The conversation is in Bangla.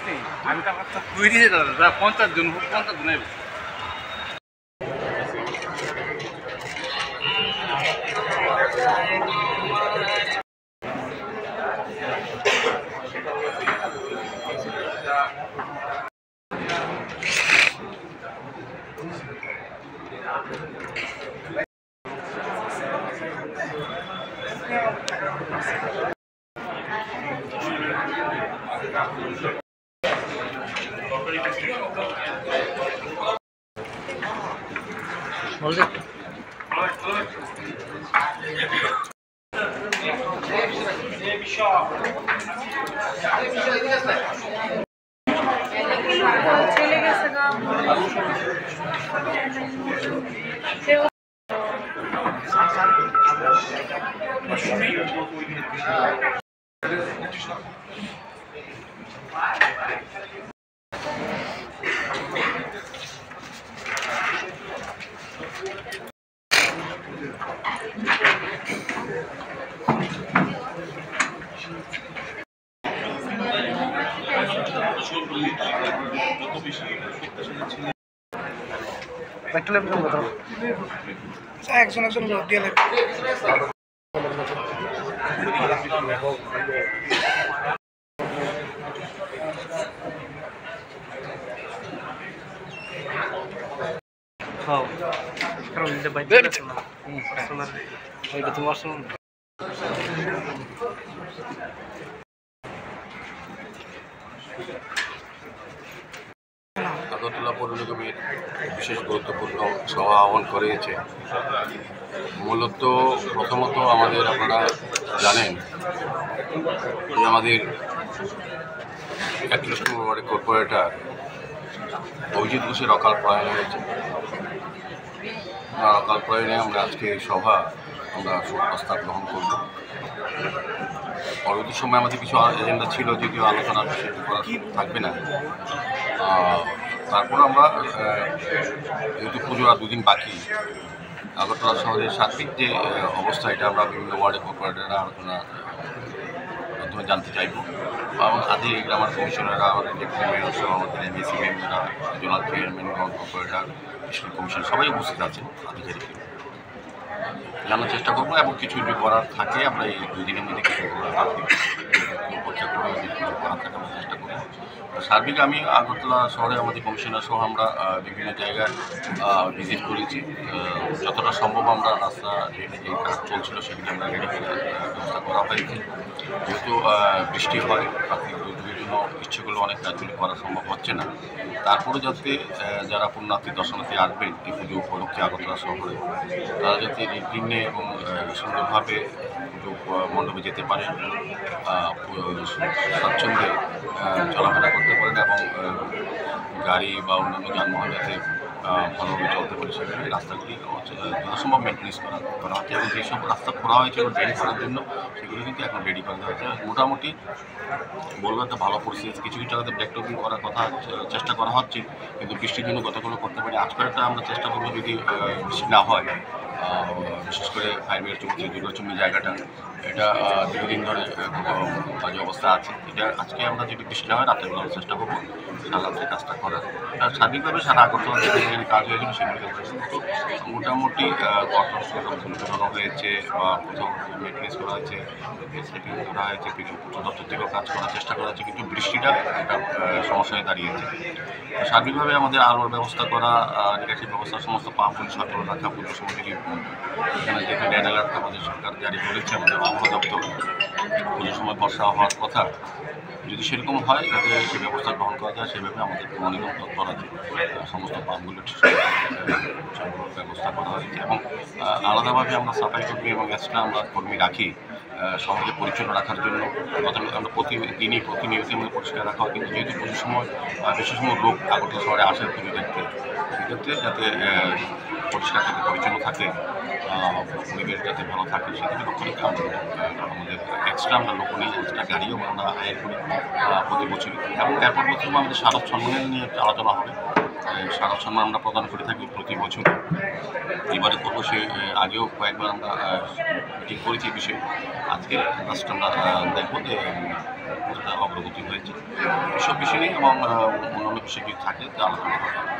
নেই, আমি তো আমার তৈরি হয়ে দাদা 50 জন 50 জনের চলে গেছে গা একজন একজন দিয়ে আগরতলা পৌর নিগমের বিশেষ গুরুত্বপূর্ণ সভা আহ্বান করেছে। মূলত প্রথমত আমাদের আপনারা জানেন যে আমাদের 31 নম্বর ওয়ার্ডের কর্পোরেটর অভিজিৎ ঘোষের অকাল প্রয়াণ হয়েছে। অকাল প্রয়াণে আমরা আজকে এই সভা আমরা শোক প্রস্তাব গ্রহণ করব। পরবর্তী সময় আমাদের কিছু এজেন্ডা ছিল, যদিও আলোচনার বিষয় করা থাকবে না। তারপর আমরা যেহেতু পুজো আর দুদিন বাকি, আগরতলা শহরের সার্বিক যে অবস্থা এটা আমরা বিভিন্ন ওয়ার্ডে কর্পোরেটররা আলোচনার মাধ্যমে জানতে চাইব। এবং আদি গ্রামার কমিশনাররা, আমাদের ডেপুটি মেয়র সহ আমাদের এমএসি মেম্বাররা, zonal chairman, corporator, school commission সবাই উপস্থিত আছেন। আধিকারিক জানার চেষ্টা করবো এবং কিছু যদি করার থাকে আমরা এই 2 দিনের মধ্যে কিছু পরীক্ষা করে করার থাকে আমরা চেষ্টা করবো। সার্বিক আমি আগরতলা শহরে আমাদের কমিশনার সহ আমরা বিভিন্ন জায়গায় ভিজিট করেছি। যতটা সম্ভব আমরা রাস্তা রেডি যে কাজ চলছিল সেগুলি আমরা রেডি করে ব্যবস্থা করা হয়েছে। যেহেতু বৃষ্টি হয়, প্রাকৃতিক দুর্যোগের জন্য ইচ্ছেগুলো অনেক কাজগুলি করা সম্ভব হচ্ছে না। তারপরে যাতে যারা পুণ্যার্থী দর্শনার্থী আসবেন এই পুজো উপলক্ষে আগরতলা শহরে, তারা যাতে নির্বিঘ্নে এবং সুন্দরভাবে পুজো মণ্ডপে যেতে পারেন, স্বাচ্ছন্দ্যে চলাফেরা করতে পারেন এবং গাড়ি বা অন্যান্য যানবাহন যাতে ভালোভাবে চলতে পারে সেখানে রাস্তাগুলি যথাসম্ভব মেনটেন্স করা হচ্ছে। এবং যেসব রাস্তা খোলা হয়েছে এবং রেডি করার জন্য সেগুলো কিন্তু এখন রেডি করা হয়েছে। মোটামুটি বলবো একটা ভালো পরিস্থিতি। কিছু কিছু জায়গাতে ব্যাকটপিং করার কথা চেষ্টা করা হচ্ছে, কিন্তু বৃষ্টির জন্য গতগুলো করতে পারি। আজকের একটা আমরা চেষ্টা করবো যদি বৃষ্টি না হয়, বিশেষ করে ফায়ার ব্রিগেড চৌকি দুর্গাচুম্বি জায়গাটা এটা দীর্ঘদিন ধরে বাজে অবস্থা আছে। এটা আজকে আমরা যদি বৃষ্টি না হয় রাতের বেলা চেষ্টা করবো সারা রাত্রে কাজটা করার। সার্বিকভাবে সারা আগরতলা থেকে যে কাজ হয়েছিল সেগুলি মোটামুটি ঘটানো হয়েছে বা কোথাও মেনটেন্স করা হয়েছে, সেটিং করা হয়েছে, কিছু উচ্চ দপ্তর থেকেও কাজ করার চেষ্টা করা হয়েছে, কিন্তু বৃষ্টিটা একটা সমস্যা হয়ে দাঁড়িয়েছে। সার্বিকভাবে আমাদের আলোর ব্যবস্থা করা, নিকাশির ব্যবস্থা, সমস্ত পাম্পগুলি সচল রাখা, পুজোর সময় যদি এখানে যেহেতু রেড অ্যালার্ট আমাদের সরকার জারি করেছে, আমাদের আবহাওয়া দপ্তর পুজোর সময় বর্ষা হওয়ার কথা, যদি সেরকম হয় যাতে সে ব্যবস্থা গ্রহণ করা যায় সেভাবে আমাদের মনিটর তৎপর আছে। সমস্ত পাম্পগুলো ব্যবস্থা করা হয়েছে এবং আলাদাভাবে আমরা সাফাই কর্মী এবং এক্সট্রা আমরা কর্মী রাখি শহরকে পরিচ্ছন্ন রাখার জন্য। আমরা প্রতিদিনই প্রতিনিয়ত আমাদের পরিষ্কার রাখা হয়, কিন্তু যেহেতু পুজোর সময় বিশেষ সময় লোক আগরতলা শহরে আসেন পুজো দেখতে, সেক্ষেত্রে যাতে পরিষ্কার থাকে, পরিচ্ছন্ন থাকে, পরিবেশ যাতে ভালো থাকে সেদিকে লক্ষ্য রেখে আমরা আমাদের এক্সট্রা আমরা লোক নিয়ে এক্সট্রা গাড়িও আমরা হায়ার করি প্রতি বছরই। এবং এরপর বছর আমাদের শারদ সম্মান নিয়ে একটা আলোচনা হবে। শারদ সম্মান আমরা প্রদান করে থাকি প্রতি বছর। এবারে করবো, সে আগেও কয়েকবার আমরা মিটিং করেছি এই বিষয়ে। আজকে লাস্ট আমরা দেখবো যে অগ্রগতি হয়েছে। এসব বিষয় নিয়ে এবং অন্যান্য বিষয় যদি থাকে তা আলোচনা করা হবে।